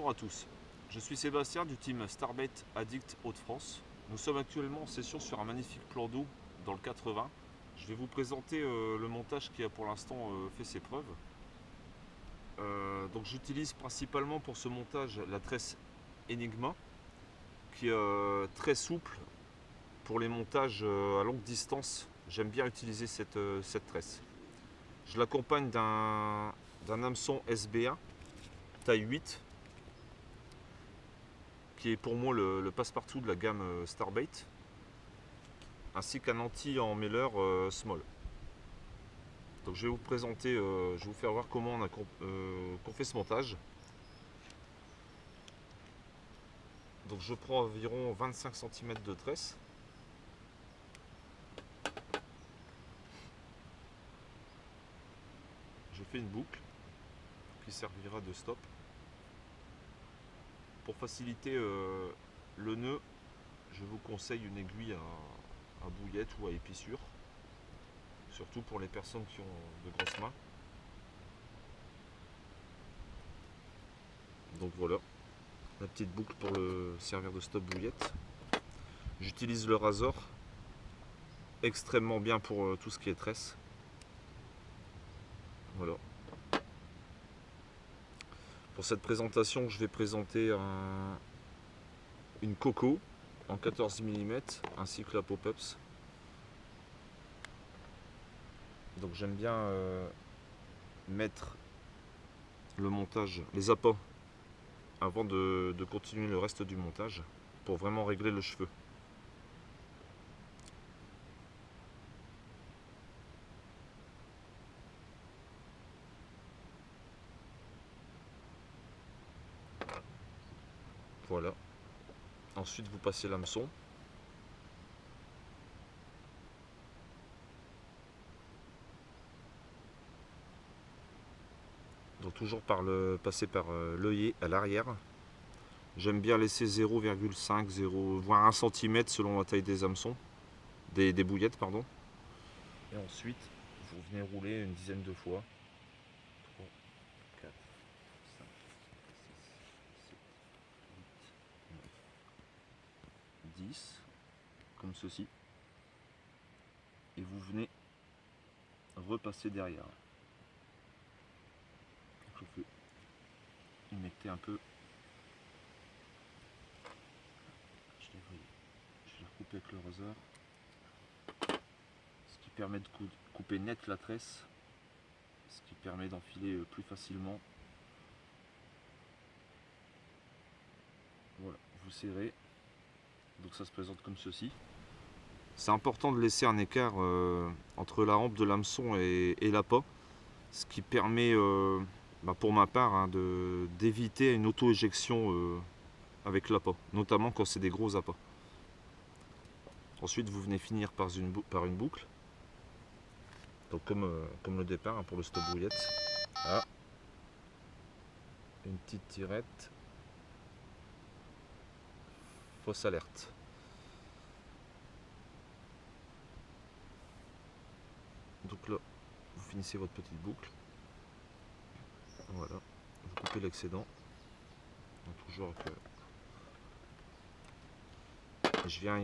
Bonjour à tous, je suis Sébastien du team Starbait Addict Hauts-de-France. Nous sommes actuellement en session sur un magnifique plan d'eau dans le 80. Je vais vous présenter le montage qui a pour l'instant fait ses preuves. Donc j'utilise principalement pour ce montage la tresse Enigma qui est très souple pour les montages à longue distance. J'aime bien utiliser cette tresse. Je l'accompagne d'un hameçon SB1 taille 8 qui est pour moi le passe-partout de la gamme Starbait, ainsi qu'un anti en mailer small. Donc je vais vous présenter, je vais vous faire voir comment qu'on fait ce montage. Donc je prends environ 25 cm de tresse. Je fais une boucle qui servira de stop. Pour faciliter le nœud, je vous conseille une aiguille à bouillette ou à épissure, surtout pour les personnes qui ont de grosses mains. Donc voilà, la petite boucle pour le servir de stop bouillette. J'utilise le rasor, extrêmement bien pour tout ce qui est tresse. Voilà. Pour cette présentation, je vais présenter une coco en 14 mm ainsi que la pop-ups. Donc j'aime bien mettre le montage, les appâts avant de continuer le reste du montage pour vraiment régler le cheveu. Voilà. Ensuite, vous passez l'hameçon. Donc toujours passer par l'œillet à l'arrière. J'aime bien laisser 0,5, 0, voire 1 cm selon la taille des hameçons, des bouillettes, pardon. Et ensuite, vous venez rouler une dizaine de fois. 3, 4, 5, 6, 7, 8, 9, 10, comme ceci. Et vous venez repasser derrière. Vous mettez un peu. Je vais recouper avec le raseur. Ce qui permet de couper net la tresse. Ce qui permet d'enfiler plus facilement. Voilà, vous serrez. Donc ça se présente comme ceci. C'est important de laisser un écart entre la rampe de l'hameçon et l'appât. Ce qui permet, pour ma part, d'éviter une auto-éjection avec l'appât, notamment quand c'est des gros appâts. Ensuite, vous venez finir par une boucle, donc comme le départ pour le stop bouillette. Ah. Une petite tirette, fausse alerte. Donc là, vous finissez votre petite boucle. Voilà, vous coupez l'excédent. Toujours que je viens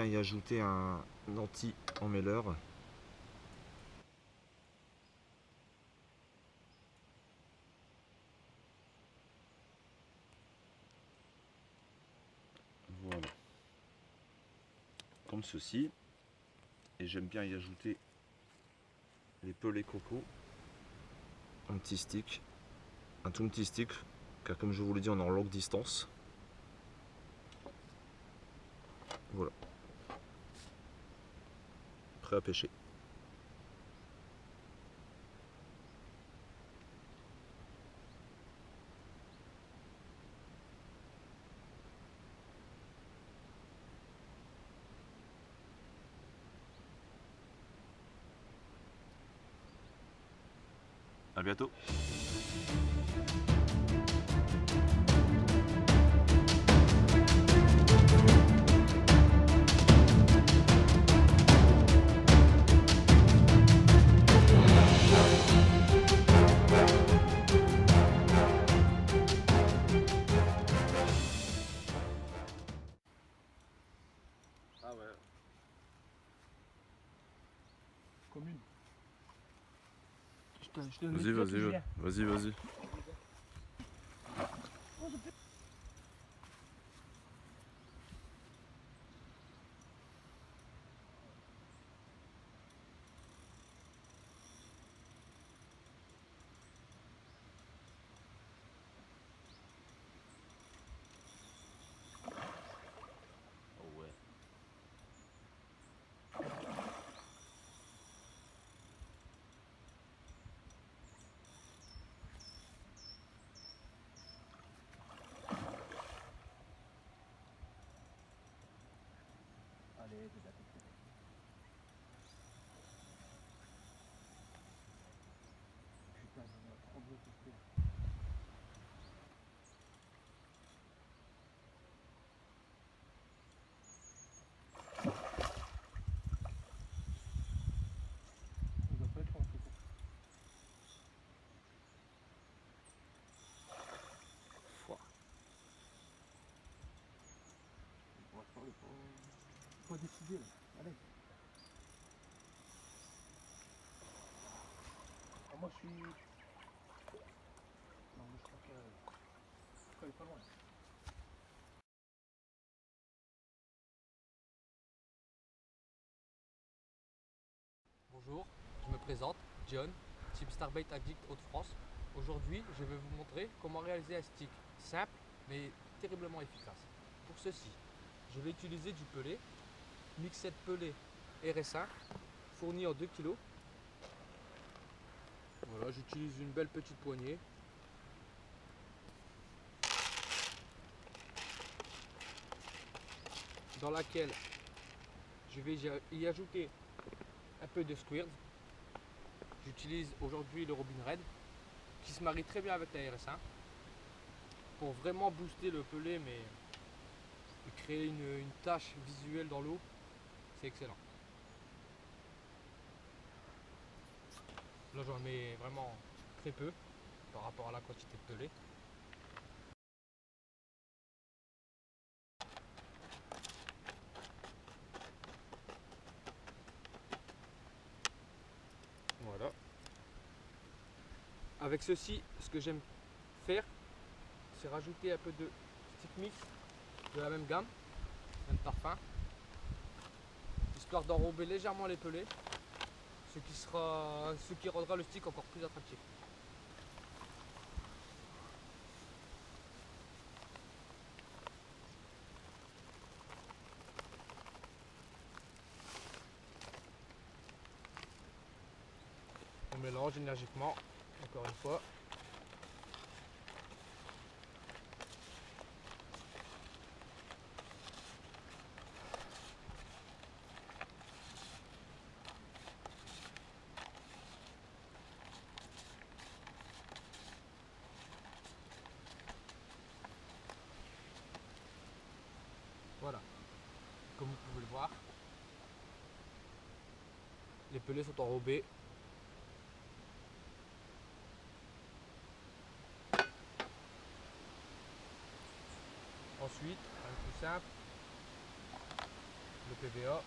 y ajouter un anti en mailer. Voilà, comme ceci. Et j'aime bien y ajouter les pelets coco, un petit stick, un tout petit stick, car comme je vous l'ai dit, on est en longue distance. Voilà, prêt à pêcher. À bientôt. commune. Je te donne Vas-y, le vas-y, pied, Julien. vas-y, vas-y. Oh ouais. Allez, c'est la tête. Putain, j'en ai trop beau ce truc. Il doit pas être loin, c'est ça. Faut décider là. Allez. Ah, moi je suis. Non, moi je crois qu'elle est pas loin. Bonjour, je me présente, John, Team Starbait Addict Hauts-de-France. Aujourd'hui, je vais vous montrer comment réaliser un stick simple mais terriblement efficace. Pour ceci, je vais utiliser du pelé, mixette pelé RS1, fourni en 2 kg. Voilà, j'utilise une belle petite poignée. Dans laquelle je vais y ajouter un peu de squirt. J'utilise aujourd'hui le Robin Red qui se marie très bien avec la RS1 pour vraiment booster le pelé mais créer une tache visuelle dans l'eau. C'est excellent. Là j'en mets vraiment très peu par rapport à la quantité de pelé. Voilà. Avec ceci, ce que j'aime faire, c'est rajouter un peu de stick mix de la même gamme, même parfum, histoire d'enrober légèrement les pelés, ce qui rendra le stick encore plus attractif. On mélange énergiquement, encore une fois. Voilà, comme vous pouvez le voir, les pelés sont enrobés. Ensuite, un plus simple, le PVA.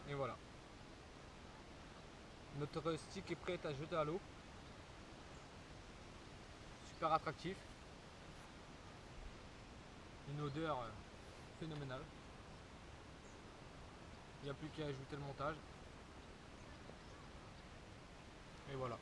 Et voilà. Notre stick est prêt à jeter à l'eau. Super attractif. Une odeur phénoménale. Il n'y a plus qu'à ajouter le montage. Et voilà.